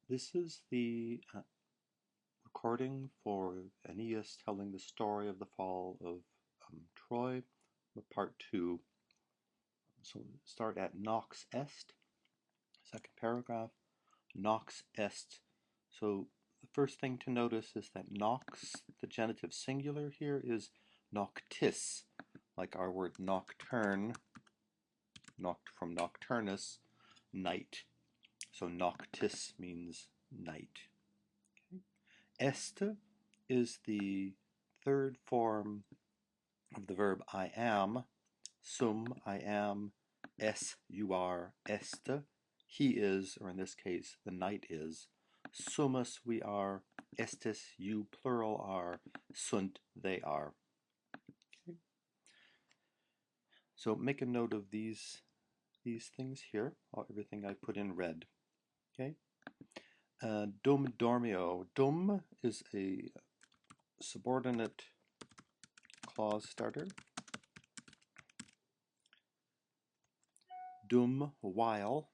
This is the recording for Aeneas telling the story of the fall of Troy, part 2. So start at Nox est, second paragraph, Nox est. So the first thing to notice is that nox, the genitive singular here, is noctis, like our word nocturne, from nocturnus, night. So noctis means night. Est is the third form of the verb I am. Sum, I am. Es, you are. Est, he is, or in this case, the night is. Sumus, we are. Estis, you, plural, are. Sunt, they are. Okay. So make a note of these things here, everything I put in red. Okay. Dum dormio. Dum is a subordinate clause starter. Dum, while.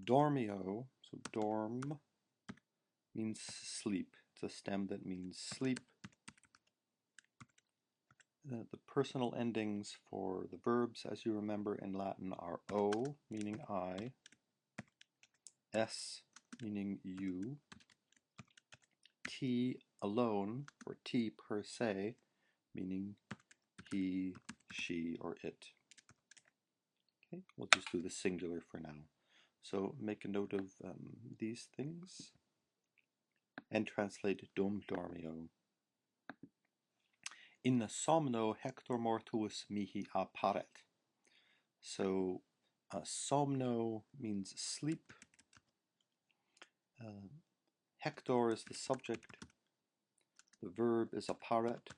Dormio, so dorm means sleep. It's a stem that means sleep. The personal endings for the verbs, as you remember in Latin, are o, meaning I, s, meaning you, t alone, or t per se, meaning he, she, or it. Okay, we'll just do the singular for now. So make a note of these things and translate dum dormio. In somno Hector mortuus mihi apparet. So somno means sleep. Hector is the subject. The verb is apparet.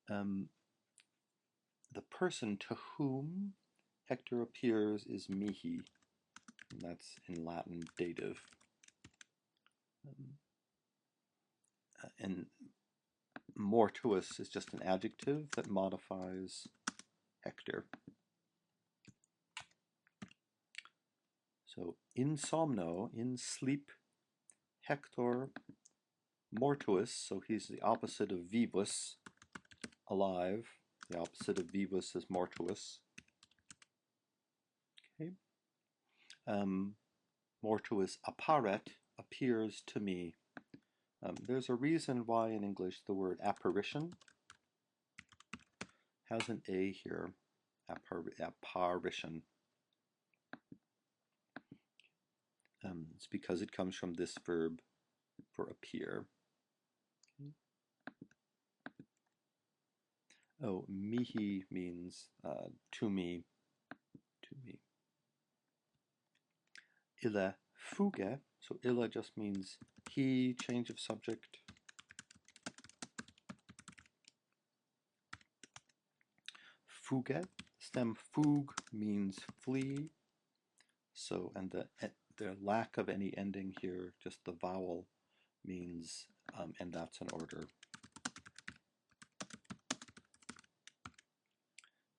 The person to whom Hector appears is mihi. And that's in Latin dative. And mortuus is just an adjective that modifies Hector. So in somno, in sleep, Hector mortuus, so he's the opposite of vivus, alive. The opposite of vivus is mortuus. Okay. Mortuus apparet, appears to me. There's a reason why in English the word apparition has an A here. Apparition. It's because it comes from this verb for appear. Okay. Oh, mihi means to me. To me. Ille fuge, so ille just means he, change of subject. Fuge, stem fug means flee. So, and the lack of any ending here, just the vowel, means, and that's an order.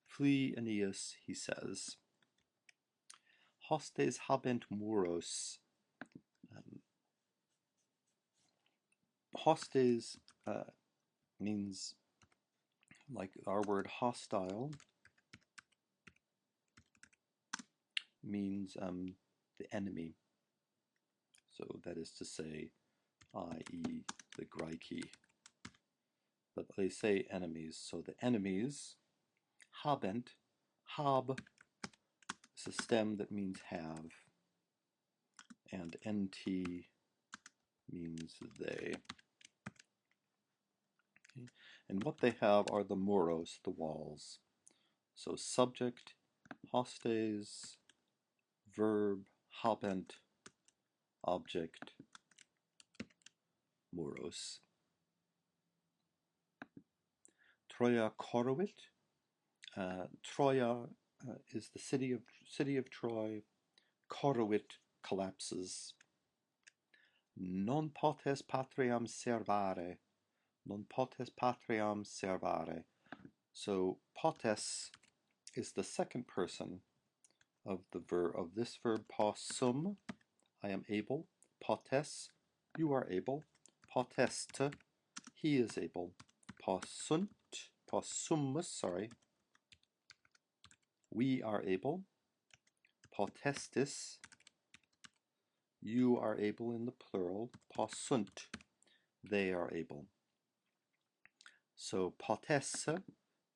Flee, Aeneas, he says. Hostes habent muros. Hostes means, like our word hostile, means the enemy. So that is to say, i.e. the Graiki. But they say enemies, so the enemies, habent, hab is a stem that means have, and nt means they. Okay. And what they have are the muros, the walls. So subject, hostes, verb, habent, object, muros. Troia corruit. Troia is the city of Troy. Corruit, collapses. Non potes patriam servare. Non potes patriam servare. So potes is the second person of this verb possum, I am able. Potes, you are able. Potest, he is able. Possumus, sorry, we are able. Potestis, you are able in the plural. Possunt, they are able. So potesse,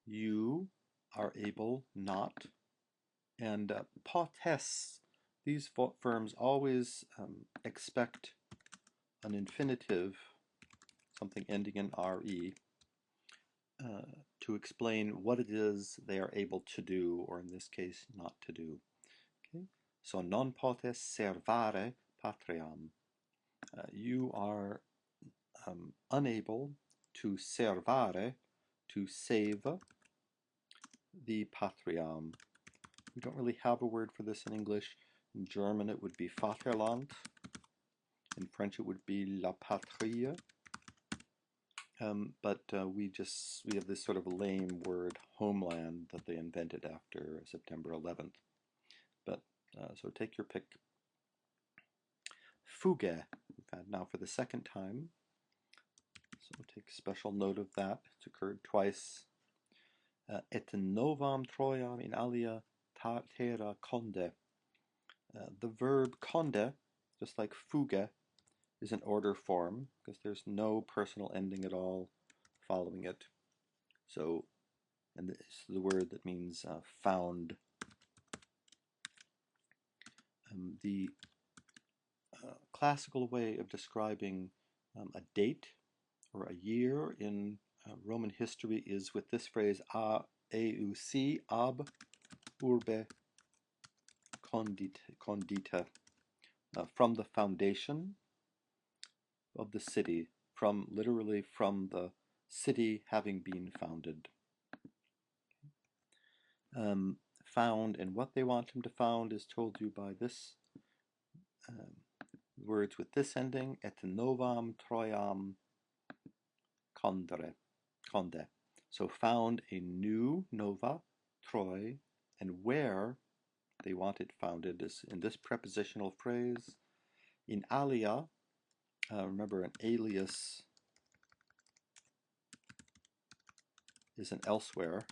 you are able not. And potes, these forms always expect an infinitive, something ending in re, to explain what it is they are able to do, or in this case, not to do. Okay? So non potes servare patriam. You are unable to servare, to save the patriam. We don't really have a word for this in English. In German it would be Vaterland. In French it would be la patrie. But we have this sort of lame word, homeland, that they invented after September 11th. But so take your pick. Fuge, we've had now for the second time. So take special note of that. It's occurred twice. Et novam Troiam in alia terra conde. The verb conde, just like fuge, is an order form because there's no personal ending at all following it. So, and it's the word that means found. The classical way of describing a date or a year in Roman history is with this phrase auc, ab urbe condita, from the foundation of the city, literally from the city having been founded. Found, and what they want him to found is told you by this words with this ending, et novam Troiam conde. So found a new nova, Troy, and where they want it founded is in this prepositional phrase, in alia. Remember, an alias is an elsewhere,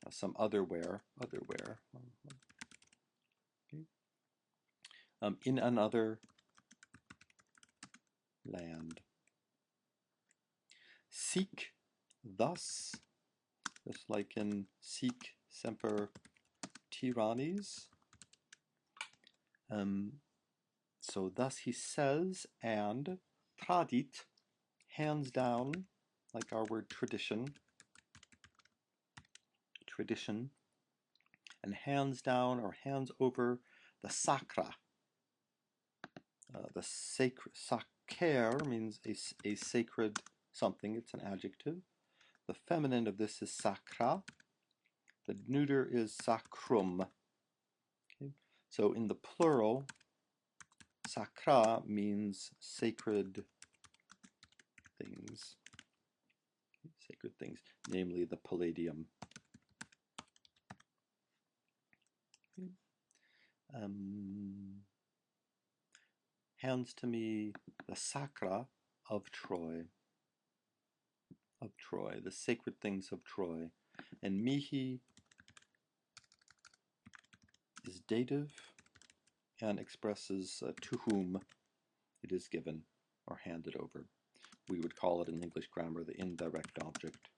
some otherwhere. Okay. In another land. Sic, thus, just like in sic semper tyrannis. So thus he says, and tradit, hands down, like our word tradition, and hands down or hands over the sacra. The sacred, sacer means a sacred something, it's an adjective. The feminine of this is sacra. The neuter is sacrum. Okay? So in the plural, sacra means sacred things. Sacred things, namely the palladium. Okay. Hands to me the sacra of Troy. The sacred things of Troy. And mihi is dative and expresses to whom it is given or handed over. We would call it in English grammar the indirect object.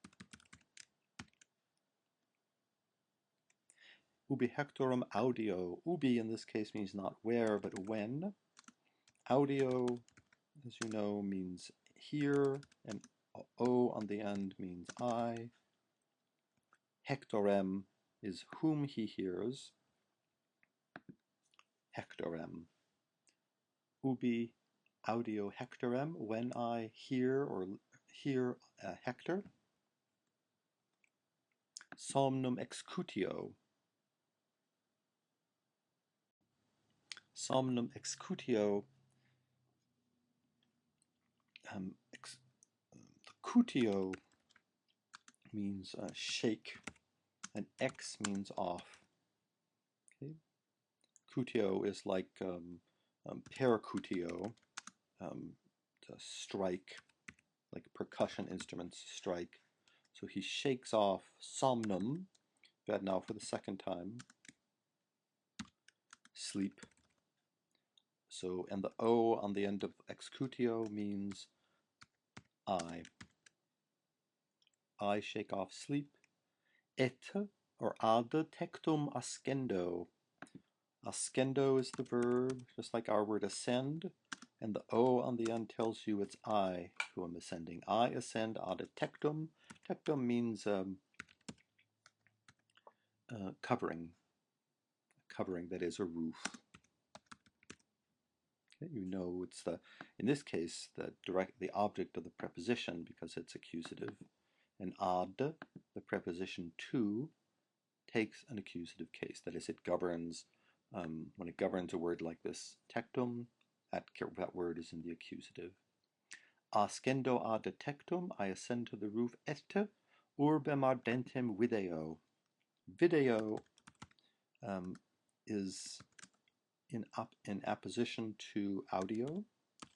Ubi hectorum audio. Ubi in this case means not where, but when. Audio, as you know, means hear, and o on the end means I. Hectorem is whom he hears. Hectorem. Ubi audio hectorem, when I hear Hector. Somnum excutio. Somnum excutio. Cutio means shake, and ex means off. Okay? excutio is like percutio, to strike, like percussion instruments strike. So he shakes off somnum, bad now for the second time, sleep. So, and the O on the end of excutio means I. I shake off sleep. Et, or ad tectum ascendo. Ascendo is the verb, just like our word ascend, and the O on the end tells you it's I who am ascending. I ascend ad tectum. Tectum means covering, that is a roof. Okay, you know it's in this case, the object of the preposition because it's accusative. And ad, the preposition to, takes an accusative case. That is, it governs, when it governs a word like this, tectum, that word is in the accusative. Ascendo ad tectum, I ascend to the roof, et urbem ardentem video. Video is in apposition to audio.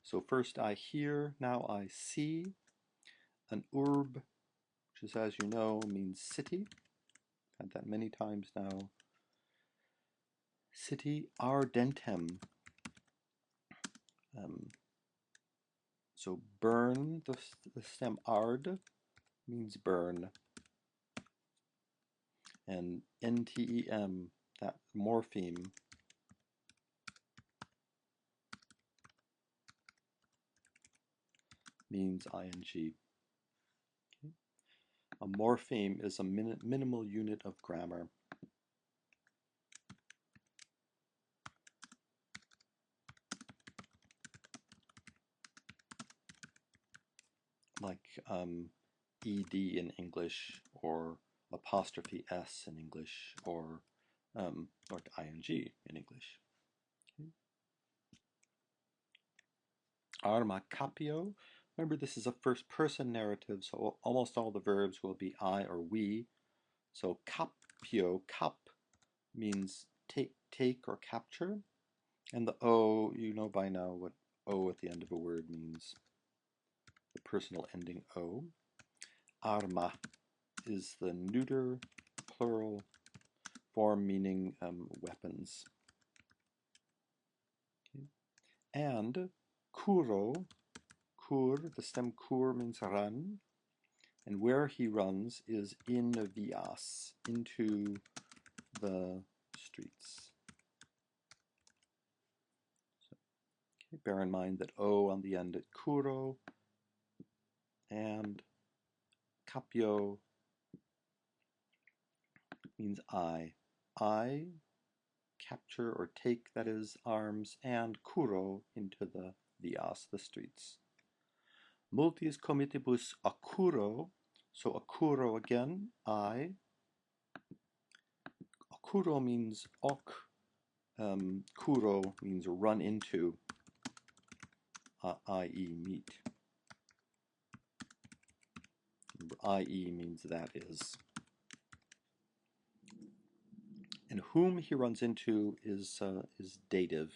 So first I hear, now I see. An urb, which is, as you know, means city. Had that many times now. City ardentem. So burn, the stem ard means burn. Andntem, that morpheme, means ing. Okay. A morpheme is a minimal unit of grammar. Like ed in English, or apostrophe s in English, or ing in English. Okay. Arma capio. Remember, this is a first-person narrative, so almost all the verbs will be I or we. So capio, cap, means take or capture. And the O, you know by now what O at the end of a word means. The personal ending O. Arma is the neuter plural form meaning weapons. Okay. And kuro, the stem kur means run, and where he runs is in vias, into the streets. So, okay, bear in mind that O on the end at kuro, and capio means I. I capture or take, that is, arms, and kuro, into the vias, the streets. Multis comitibus accuro, so accuro again, I. Accuro means ok, kuro means run into, i.e. meet. I.e. means that is. And whom he runs into is dative.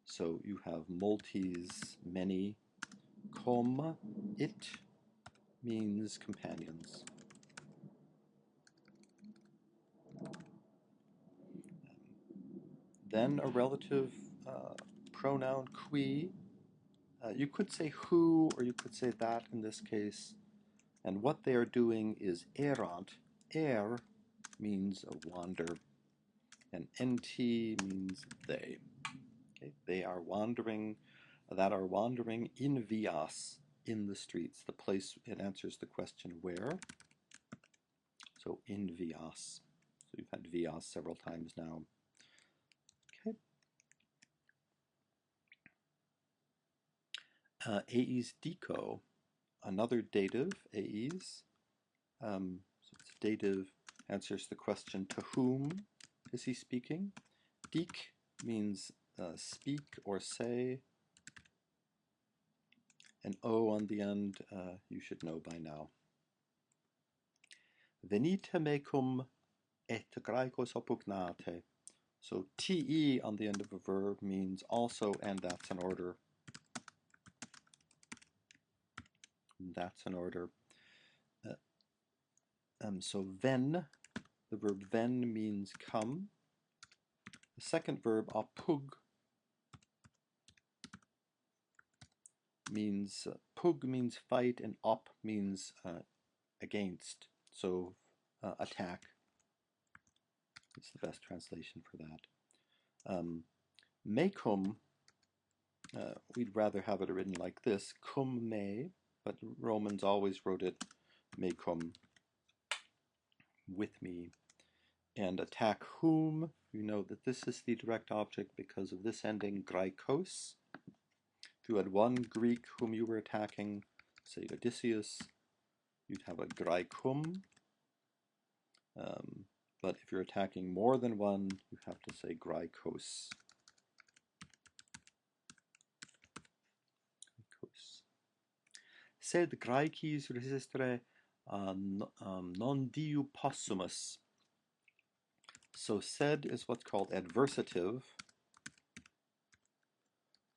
So you have multis, many. Com, it means companions. Then a relative pronoun, qui. You could say who, or you could say that in this case. And what they are doing is errant. Er means wander, and nt means they. Okay? They are wandering, that are wandering in vias, in the streets. The place, it answers the question where. So in vias. So you've had vias several times now. Okay. Eis dico, another dative, eis. So it's dative, answers the question, to whom is he speaking? Dik means speak or say. And O on the end, you should know by now. Venite mecum et Graecos oppugnate. So te on the end of a verb means also, and that's an order. That's an order. So ven, the verb ven means come. The second verb apug means pug means fight, and op means against. So attack is the best translation for that. Mecum, we'd rather have it written like this, cum me, but Romans always wrote it mecum, with me. And attack whom, you know that this is the direct object because of this ending, graikos. If you had one Greek whom you were attacking, say Odysseus, you'd have a graikum. But if you're attacking more than one, you have to say graikos. Sed graikis resistere non diu possumus. So sed is what's called adversative.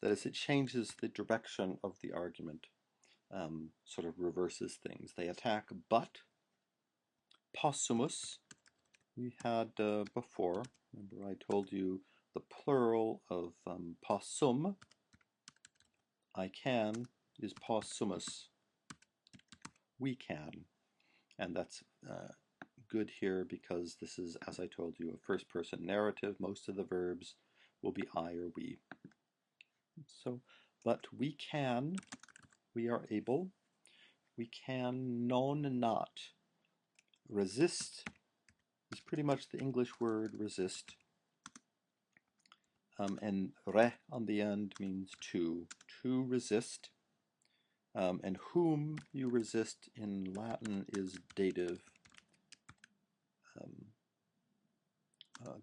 That is, it changes the direction of the argument, sort of reverses things. They attack, but possumus, we had before. Remember I told you the plural of possum, I can, is possumus, we can. And that's good here because this is, as I told you, a first-person narrative. Most of the verbs will be I or we. So, but we can, we are able, we can non not. Resist is pretty much the English word resist. And re on the end means to resist. And whom you resist in Latin is dative.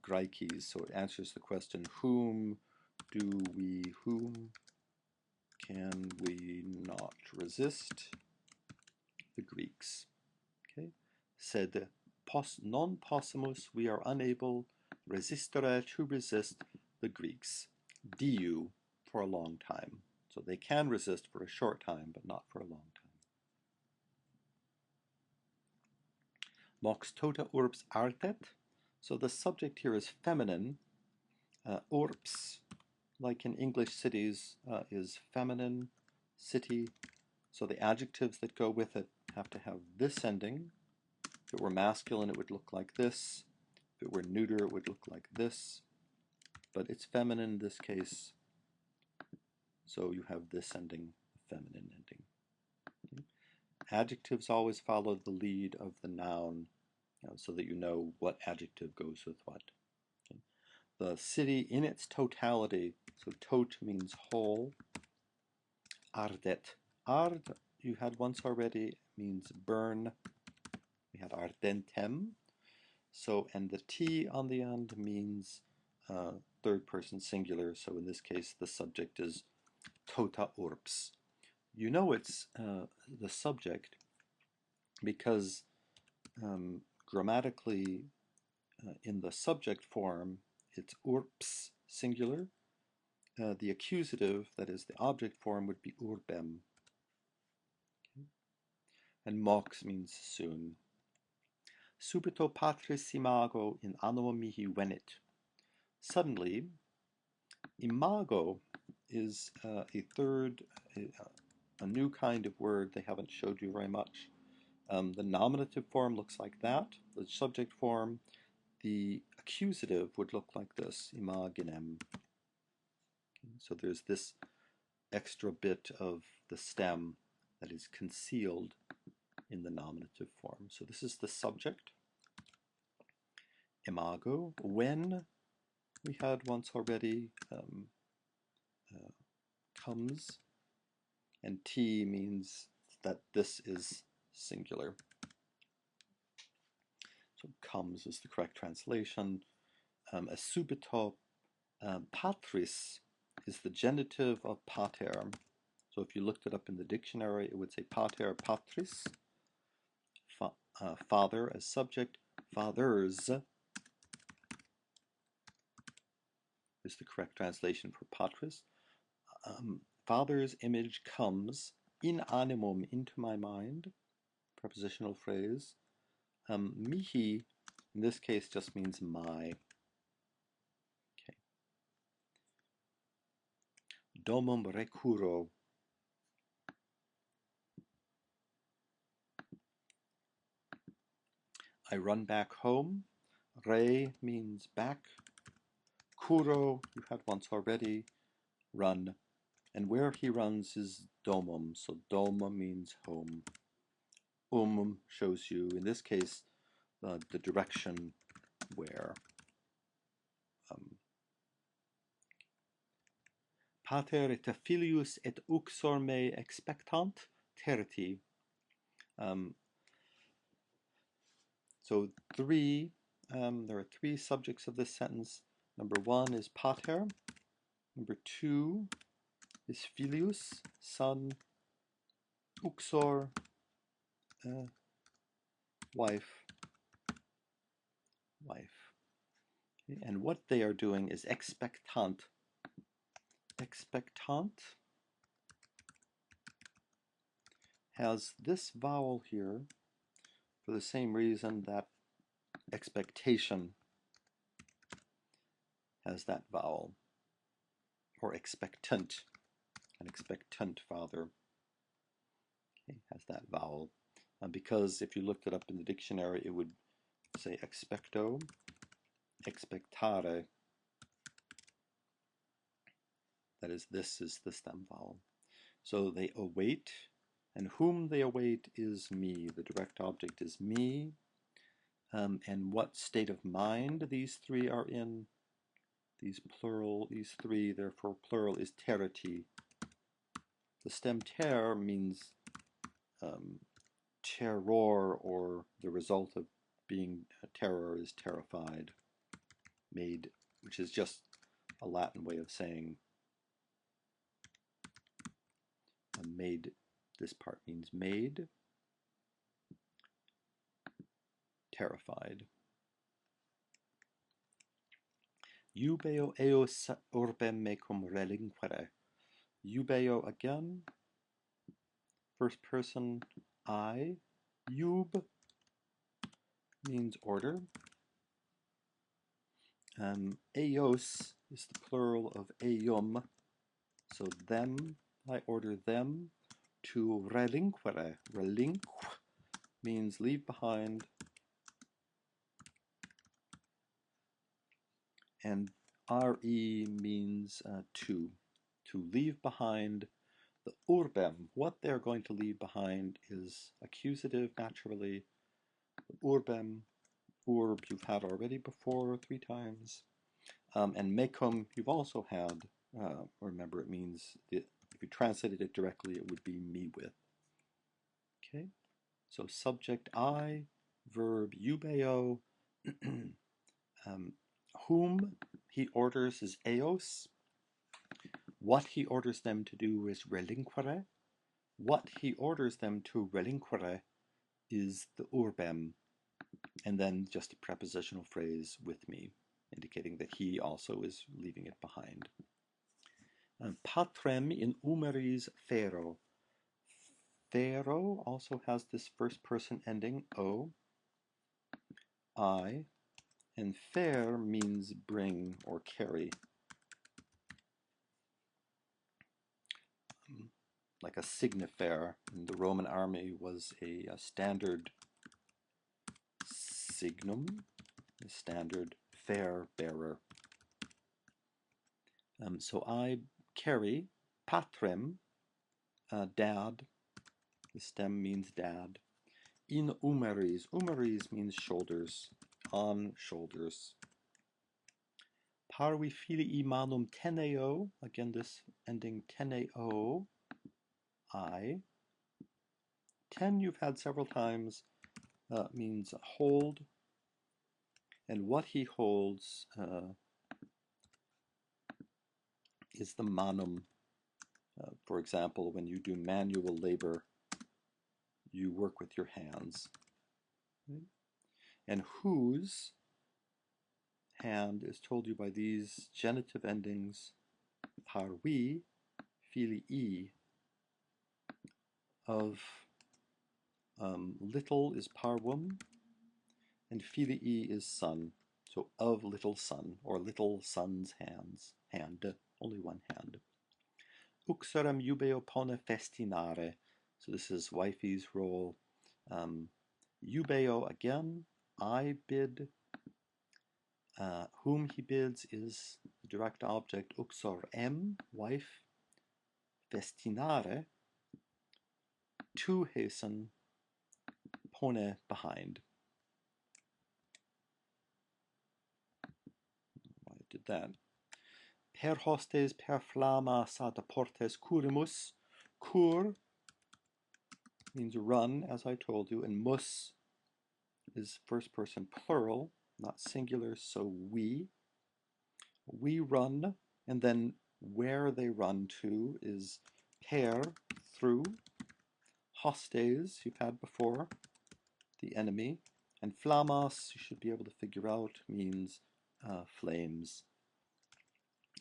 Graikis, so it answers the question, whom can we not resist? The Greeks. Okay, said non possumus, we are unable, resistere, to resist, the Greeks. Diu, for a long time. So they can resist for a short time, but not for a long time. Mox tota urbs artet. So the subject here is feminine. Urbs, like in English cities, is feminine, city. So the adjectives that go with it have to have this ending. If it were masculine, it would look like this. If it were neuter, it would look like this. But it's feminine in this case, so you have this ending, feminine ending. Okay. Adjectives always follow the lead of the noun, so that you know what adjective goes with what. Okay. The city in its totality, so tot means whole. Ardet. Ard, you had once already, means burn. We had ardentem. So, and the T on the end means third person singular. So in this case, the subject is tota urbs. You know it's the subject because grammatically in the subject form, it's urbs singular. The accusative, that is the object form, would be urbem. Okay. And mox means soon. Subito patris imago in anno mihi venit. Suddenly, imago is a new kind of word they haven't showed you very much. The nominative form looks like that. The subject form, the accusative would look like this, imaginem. Okay, so there's this extra bit of the stem that is concealed in the nominative form. So this is the subject. Imago, when, we had once already, comes, and T means that this is singular. So comes is the correct translation. A subito patris is the genitive of pater. So if you looked it up in the dictionary, it would say pater patris, father as subject, fathers is the correct translation for patris. Father's image comes in animum, into my mind, prepositional phrase. Mihi, in this case, just means my. Okay. Domum recuro. I run back home. Re means back. Kuro, you had once already. Run. And where he runs is domum. So doma means home. Shows you, in this case, the direction where. Pater et filius et uxor me expectant terti. So there are three subjects of this sentence. Number one is pater. Number two is filius, son. Uxor, wife. Okay. And what they are doing is expectant. Expectant has this vowel here for the same reason that expectation has that vowel, or expectant, an expectant father, okay, has that vowel. Because if you looked it up in the dictionary, it would say expecto, expectare. That is, this is the stem vowel. So they await, and whom they await is me. The direct object is me. And what state of mind these three are in, these three, therefore plural is teriti. The stem ter means terror, or the result of being terror is terrified, made, which is just a Latin way of saying made. This part means made, terrified. Eubeo eos urbem mecum relinquere. Eubeo again, first person I. Eub means order. Eos is the plural of eum, so them, I order them to relinquere. Relinque means leave behind, and re means to leave behind. The urbem, what they're going to leave behind, is accusative naturally. Urbem, urb you've had already before 3 times. And mecum you've also had. Remember, it means, if you translated it directly, it would be me with. Okay, so subject I, verb eubeo. Whom he orders is eos. What he orders them to do is relinquere. What he orders them to relinquere is the urbem, and then just a prepositional phrase with me, indicating that he also is leaving it behind. Patrem in umeris fero. Fero also has this first person ending o, I, and fer means bring or carry. Like a signifer in the Roman army was a standard signum, a standard fare bearer. So I carry patrem, dad. The stem means dad. In umeris. Umeris means shoulders, on shoulders. Parvi filii manum teneo. Again, this ending teneo. I. Ten you've had several times, means hold, and what he holds is the manum. For example, when you do manual labor, you work with your hands. And whose hand is told you by these genitive endings, parwi, filii, of little is parvum, and filii is son. So of little son, or little son's hand, only one hand. Uxorem jubeo pone festinare. So this is wifey's role. Jubeo again, I bid. Whom he bids is the direct object uxorem, wife. Festinare, to hasten. Pone, behind. I did that. Per hostes per flamma sata portes curimus. Cur means run, as I told you, and mus is first person plural, not singular, so we. We run, and then where they run to is per, through, hostes, you've had before, the enemy, and flammas, you should be able to figure out, means flames.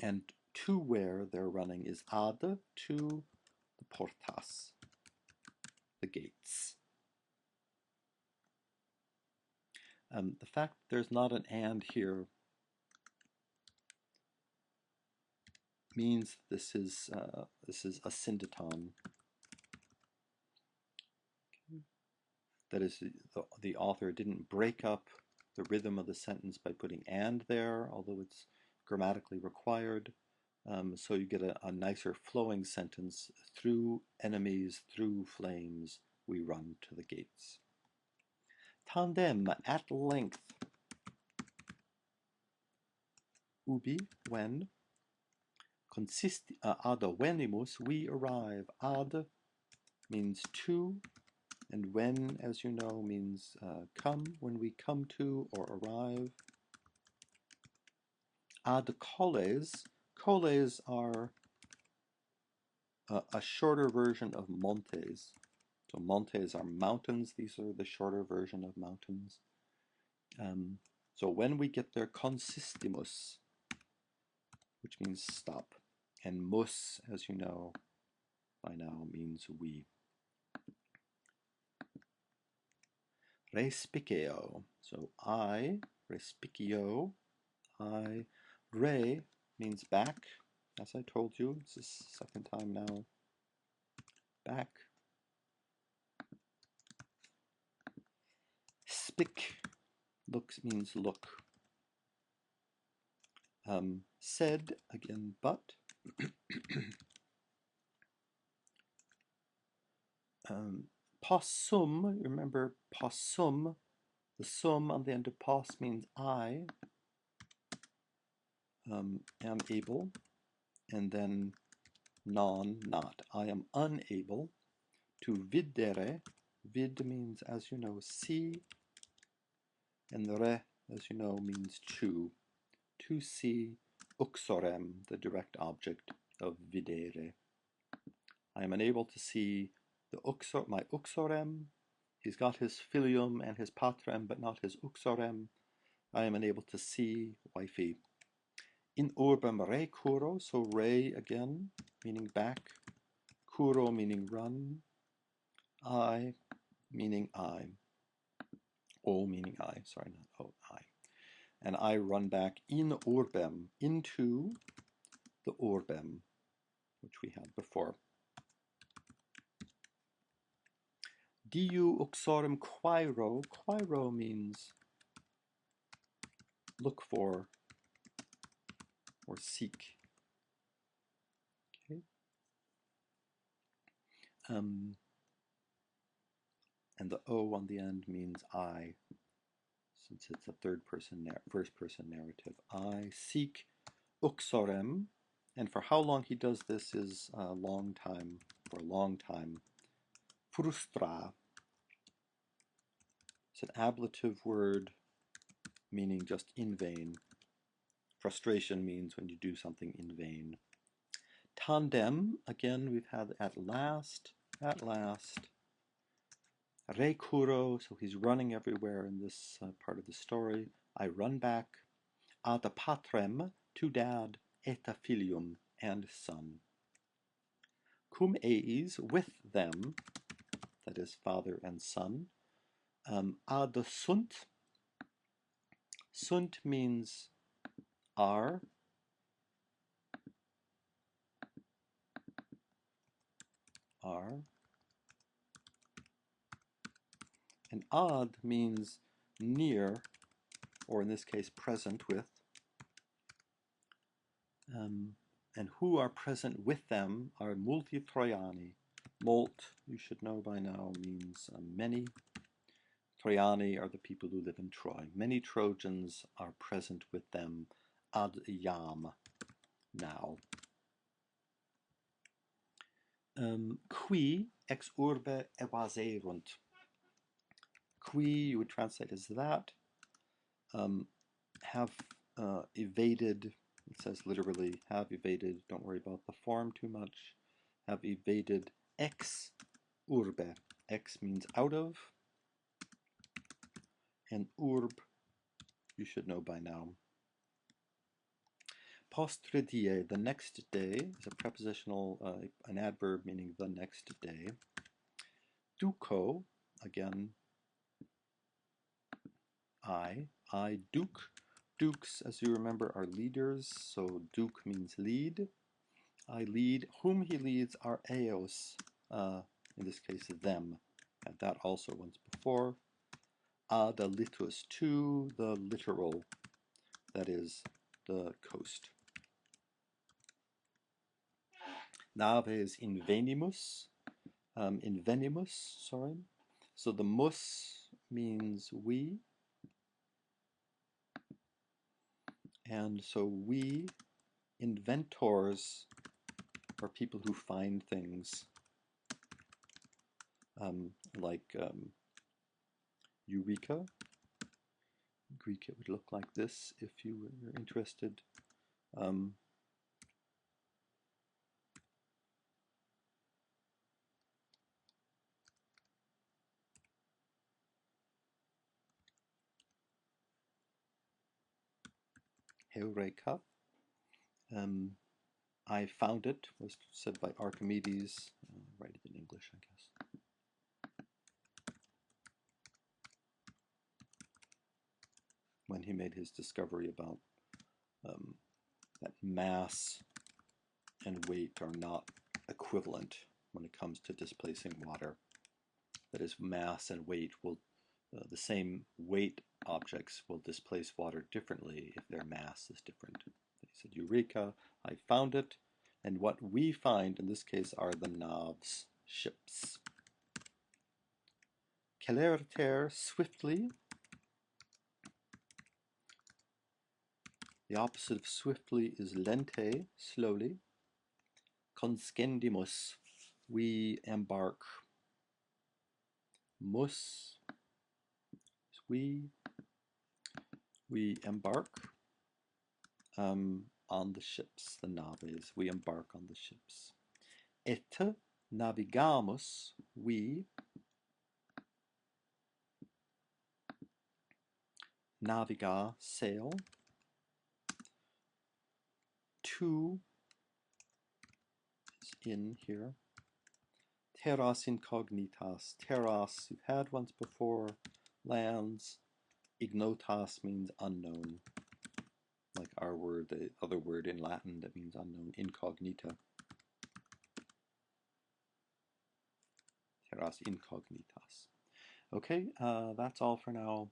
And to where they're running is ad, to the portas, the gates. The fact there's not an and here means this is a syndeton. That is, the author didn't break up the rhythm of the sentence by putting and there, although it's grammatically required. So you get a nicer flowing sentence. Through enemies, through flames, we run to the gates. Tandem, at length. Ubi, when. Ad venimus, we arrive. Ad means to, and when, as you know, means come, when we come to or arrive. Ad coles. Coles are a shorter version of montes. So montes are mountains. These are the shorter version of mountains. So when we get there, consistimus, which means stop. And mus, as you know by now, means we. Respiceo. So I, respicio, I. Re means back, as I told you. It's the second time now. Back. Spic, looks means look. Said, again, but. Possum, remember possum, the sum on the end of pos means I am able, and then non, not. I am unable to videre. Vid means, as you know, see, and re, as you know, means to see. Uxorem, the direct object of videre. I am unable to see my uxorem. He's got his filium and his patrem, but not his uxorem. I am unable to see wifey. In urbem re curo, so re again, meaning back. Curo meaning run. I meaning I. O meaning I, sorry, not O, I. And I run back in urbem, into the urbem, which we had before. Diu uxorem quairo. Quairo means look for or seek. Okay. And the O on the end means I, since it's a first person narrative. I seek uxorem, and for how long he does this is a long time, for a long time. Frustra. It's an ablative word meaning just in vain. Frustration means when you do something in vain. Tandem, again, we've had at last. Recuro, so he's running everywhere in this part of the story. I run back. ad patrem, to dad, et a filium, and son. Cum eis, with them, that is father and son. Ad sunt. Sunt means are. Are. And ad means near, or in this case present with. And who are present with them are multi Troiani. Mult, you should know by now, means many. Troiani are the people who live in Troy. Many Trojans are present with them ad iam, now. Qui ex urbe evaserunt. Qui you would translate as that. Have evaded, it says literally, have evaded, don't worry about the form too much, have evaded ex urbe. Ex means out of, and urb, you should know by now. Postre die, the next day, is a prepositional, an adverb meaning the next day. Duco, again, I duke. Dukes, as you remember, are leaders, so duke means lead. I lead. Whom he leads are eos, in this case them. Had that also once before. Ad litus, to the littoral, that is, the coast. Naves invenimus, sorry. So the mus means we, and so we, inventors, are people who find things, like Eureka. Greek, it would look like this if you were interested. Heureka. I found it, was said by Archimedes. Write it in English, I guess. When he made his discovery about that mass and weight are not equivalent when it comes to displacing water. That is, mass and weight will, the same weight objects will displace water differently if their mass is different. He said, Eureka, I found it, and what we find in this case are the Nav's ships. Celerter, swiftly. The opposite of swiftly is lente, slowly. Conscendimus, we embark. Mus, we embark on the ships, the naves. We embark on the ships. Et navigamus, we naviga, sail. To is in here. Terras incognitas. Terras you've had once before. Lands. Ignotas means unknown. Like our word, the other word in Latin that means unknown, incognita. Terras incognitas. Okay, that's all for now.